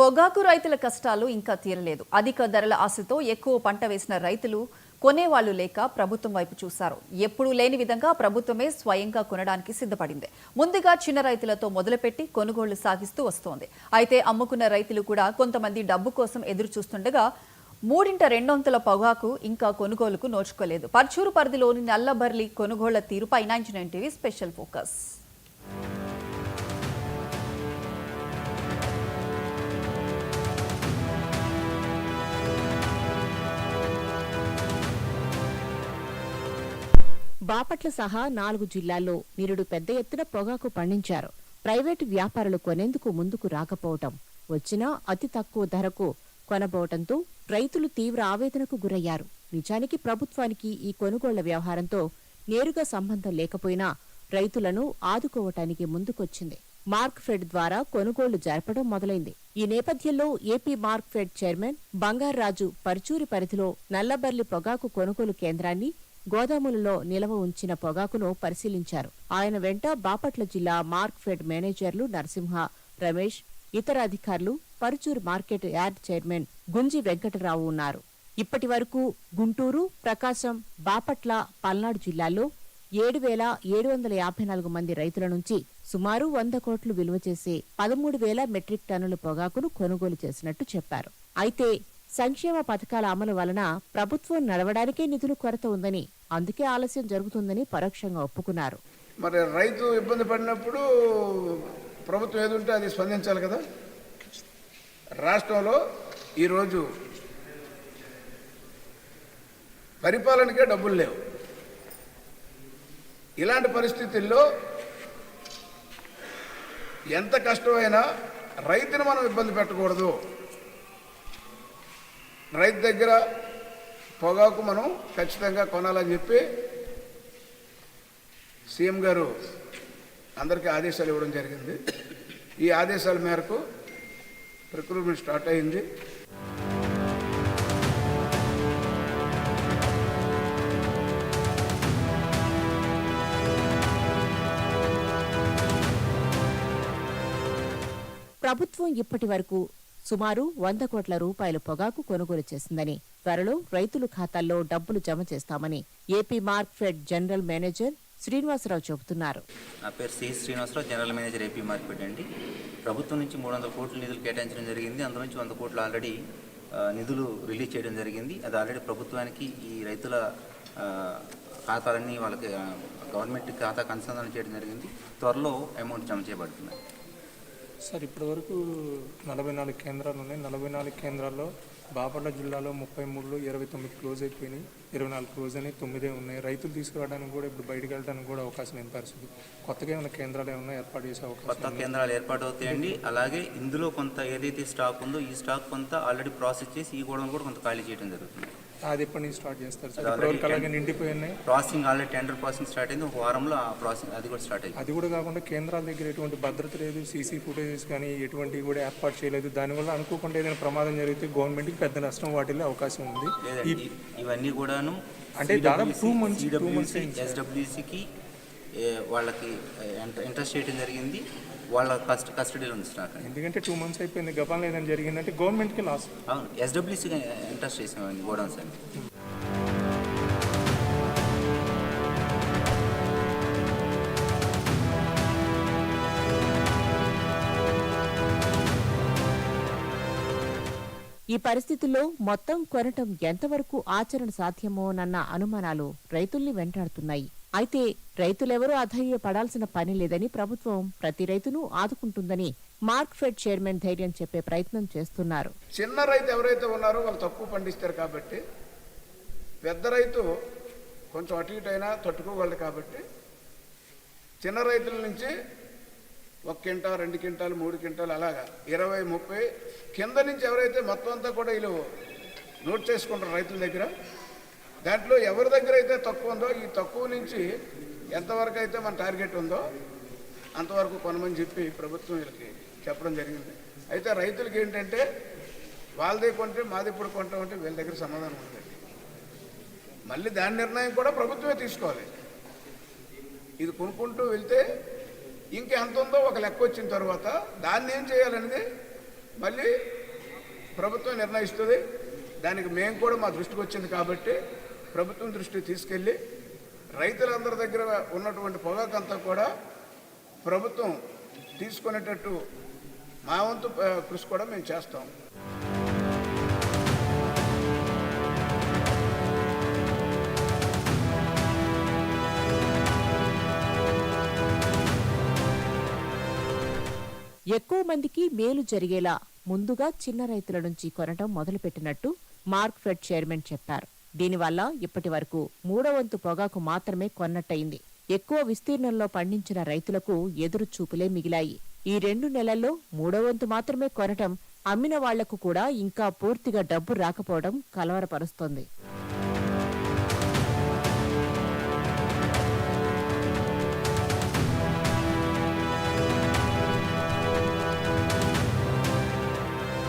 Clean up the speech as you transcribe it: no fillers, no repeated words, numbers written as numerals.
పొగాకు రైతుల కష్టాలు ఇంకా తీరలేదు. అధిక ధరల ఆశతో ఎక్కువ పంట వేసిన రైతులు కొనేవాళ్లు లేక ప్రభుత్వం వైపు చూశారు. ఎప్పుడూ లేని విధంగా ప్రభుత్వమే స్వయంగా కొనడానికి సిద్ధపడింది. ముందుగా చిన్న రైతులతో మొదలుపెట్టి కొనుగోళ్లు సాగిస్తూ వస్తోంది. అయితే అమ్ముకున్న రైతులు కూడా కొంతమంది డబ్బు కోసం ఎదురు చూస్తుండగా 2/3 పొగాకు ఇంకా కొనుగోలుకు నోచుకోలేదు. పర్చూరు పరిధిలోని నల్లబర్లి కొనుగోళ్ల తీరుపై 99 టీవీ స్పెషల్ ఫోకస్. బాపట్ల సహా 4 జిల్లాల్లో నిరుడు పెద్ద ఎత్తున పొగాకు పండించారు. ప్రైవేటు వ్యాపారులు కొనేందుకు ముందుకు రాకపోవటం, వచ్చినా అతి తక్కువ ధరకు కొనబోవటంతో రైతులు తీవ్ర ఆవేదనకు గురయ్యారు. నిజానికి ప్రభుత్వానికి ఈ కొనుగోళ్ల వ్యవహారంతో నేరుగా సంబంధం లేకపోయినా రైతులను ఆదుకోవటానికి ముందుకొచ్చింది. మార్క్ఫెడ్ ద్వారా కొనుగోళ్లు జరపడం మొదలైంది. ఈ నేపథ్యంలో ఏపీ మార్క్ఫెడ్ చైర్మన్ బంగారాజు పర్చూరి పరిధిలో నల్లబర్లి పొగాకు కొనుగోలు కేంద్రాన్ని, గోదాములలో నిల్వ ఉంచిన పొగాకును పరిశీలించారు. ఆయన వెంట బాపట్ల జిల్లా మార్క్ఫెడ్ మేనేజర్లు నరసింహ, రమేష్, ఇతర అధికారులు, పరుచూరు మార్కెట్ యార్డ్ చైర్మన్ గుంజి వెంకటరావు ఉన్నారు. ఇప్పటి వరకు గుంటూరు, ప్రకాశం, బాపట్ల, పల్నాడు జిల్లాల్లో 7,754 మంది రైతుల నుంచి సుమారు 100 కోట్లు విలువ చేసే 13,000 మెట్రిక్ టన్నుల పొగాకును కొనుగోలు చేసినట్టు చెప్పారు. అయితే సంక్షేమ పథకాల అమలు వలన ప్రభుత్వం నడవడానికే నిధులు కొరత ఉందని, అందుకే ఆలస్యం జరుగుతుందని పరోక్షంగా ఒప్పుకున్నారు. మరి రైతు ఇబ్బంది పడినప్పుడు ప్రభుత్వం ఏది ఉంటే అది స్పందించాలి కదా. రాష్ట్రంలో ఈరోజు పరిపాలనకే డబ్బులు లేవు. ఇలాంటి పరిస్థితుల్లో ఎంత కష్టమైనా రైతుని మనం ఇబ్బంది పెట్టకూడదు. రైతు దగ్గర పొగాకు మనం ఖచ్చితంగా కొనాలని చెప్పి సీఎం గారు అందరికీ ఆదేశాలు ఇవ్వడం జరిగింది. ఈ ఆదేశాల మేరకు రిక్రూట్మెంట్ స్టార్ట్ అయింది. ప్రభుత్వం ఇప్పటి వరకు సుమారు 100 కోట్ల రూపాయల పొగాకు కొనుగోలు చేసిందని, త్వరలో రైతుల ఖాతాల్లో డబ్బులు జమ చేస్తామని AP Markfed general manager Srinivasarao చెబుతున్నారు. నా పేరు C Srinivasarao, general manager AP market అండి. ప్రభుత్వం నుంచి 300 కోట్ల నిధులు కేటాయించడం జరిగింది. అందులో నుంచి 100 కోట్లు ఆల్రెడీ నిధులు రిలీజ్ చేయడం జరిగింది. అది ఆల్రెడీ ప్రభుత్వానికి ఈ రైతుల ఖాతాలన్నీ వాళ్ళకి గవర్నమెంట్ ఖాతాకు అనుసంధానం చేయడం జరిగింది. త్వరలో అమౌంట్ జమ చేయబడుతుంది. సార్, ఇప్పటివరకు 44 కేంద్రాలు ఉన్నాయి. 44 కేంద్రాల్లో బాపట్ల జిల్లాలో 33లో 29 క్లోజ్ అయిపోయినాయి. 24 క్లోజ్ అని 9 ఉన్నాయి. రైతులు తీసుకురావడానికి కూడా ఇప్పుడు బయటకు వెళ్ళడానికి కూడా అవకాశం లేని పరిస్థితి. కొత్తగా ఏమైనా కేంద్రాలు ఏమైనా ఏర్పాటు చేసే అవకాశం? కొత్త కేంద్రాలు ఏర్పాటు అవుతాయండి. అలాగే ఇందులో కొంత ఏదైతే స్టాక్ ఉందో ఈ స్టాక్ కొంత ఆల్రెడీ ప్రాసెస్ చేసి ఈ గోడౌన్ కూడా కొంత ఖాళీ చేయడం జరుగుతుంది. అది ఎప్పటి నుంచి స్టార్ట్ చేస్తారు సార్? ఇప్పటివరకు అలాగే నిండిపోయినాయి. Processing already tender processing start అయింది. ఒక వారంలో ఆ ప్రాసెసింగ్ అది కూడా స్టార్ట్ అయింది. అది కూడా కాకుండా కేంద్రాల దగ్గర ఎటువంటి భద్రత లేదు, సీసీ ఫుటేజెస్ కానీ ఎటువంటివి కూడా ఏర్పాటు చేయలేదు. దానివల్ల అనుకోకుండా ఏదైనా ప్రమాదం జరిగితే గవర్నమెంట్కి పెద్ద నష్టం వాటిల్లే అవకాశం ఉంది. ఇవన్నీ కూడాను అంటే దాదాపు 2 months ఎస్డబ్ల్యూసీకి వాళ్ళకి ఇంట్రెస్ట్ చేయడం జరిగింది. వాళ్ళ కస్టడీలో ఉంది స్టాక్. ఎందుకంటే 2 months అయిపోయింది, గతంలో ఏదైనా జరిగిందంటే గవర్నమెంట్కి లాస్. అవును, ఎస్డబ్ల్యూసీకి ఇంట్రెస్ట్ చేసామండి గోడౌన్స్ అండి. ఈ పరిస్థితుల్లో మొత్తం కొనటం ఎంతవరకు ఆచరణ సాధ్యమోనన్న అనుమానాలు రైతుల్ని వెంటాడుతున్నాయి. అయితే రైతులెవరూ అధైర్యపడాల్సిన పని లేదని, ప్రభుత్వం ప్రతి రైతును ఆదుకుంటుందని మార్క్ఫెడ్ చైర్మన్ ధైర్యం చెప్పే ప్రయత్నం చేస్తున్నారు. చిన్న రైతు ఎవరైతే ఉన్నారో వాళ్ళు తక్కువ పండిస్తారు కాబట్టి, పెద్ద రైతు కొంచెం అటు ఇటు అయినా తట్టుకోగలరు కాబట్టి, చిన్న రైతుల నుంచి 1 క్వింటాల్, 2 క్వింటాలు, 3 క్వింటాలు అలాగా 20, 30 కింద నుంచి ఎవరైతే మొత్తం అంతా కూడా వీళ్ళు నోట్ చేసుకుంటారు రైతుల దగ్గర. దాంట్లో ఎవరి దగ్గర అయితే తక్కువ ఉందో ఈ తక్కువ నుంచి ఎంతవరకు అయితే మన టార్గెట్ ఉందో అంతవరకు కొనమని చెప్పి ప్రభుత్వం వీళ్ళకి చెప్పడం జరిగింది. అయితే రైతులకి ఏంటంటే వాళ్ళదే కొంటే మాది ఇప్పుడు కొంటామంటే వీళ్ళ దగ్గర సమాధానం ఉంది. మళ్ళీ దాని నిర్ణయం కూడా ప్రభుత్వమే తీసుకోవాలి. ఇది కొనుక్కుంటూ వెళ్తే ఇంకెంత ఉందో ఒక లెక్క వచ్చిన తర్వాత దాన్ని ఏం చేయాలనేది మళ్ళీ ప్రభుత్వం నిర్ణయిస్తుంది. దానికి మేము కూడా మా దృష్టికి వచ్చింది కాబట్టి ప్రభుత్వం దృష్టికి తీసుకెళ్ళి రైతులందరి దగ్గర ఉన్నటువంటి పొగాకు అంతా కూడా ప్రభుత్వం తీసుకునేటట్టు మా వంతు కృషి కూడా మేము చేస్తాం. ఎక్కువ మందికి మేలు జరిగేలా ముందుగా చిన్న రైతుల నుంచి కొనటం మొదలుపెట్టినట్టు మార్క్ఫెడ్ చైర్మన్ చెప్పారు. దీనివల్ల ఇప్పటి వరకు 3వ వంతు పొగాకు మాత్రమే కొన్నట్టయింది. ఎక్కువ విస్తీర్ణంలో పండించిన రైతులకు ఎదురు చూపులే మిగిలాయి. ఈ 2 నెలల్లో 3వ వంతు మాత్రమే కొనటం అమ్మిన వాళ్లకు కూడా ఇంకా పూర్తిగా డబ్బు రాకపోవడం కలవరపరుస్తోంది.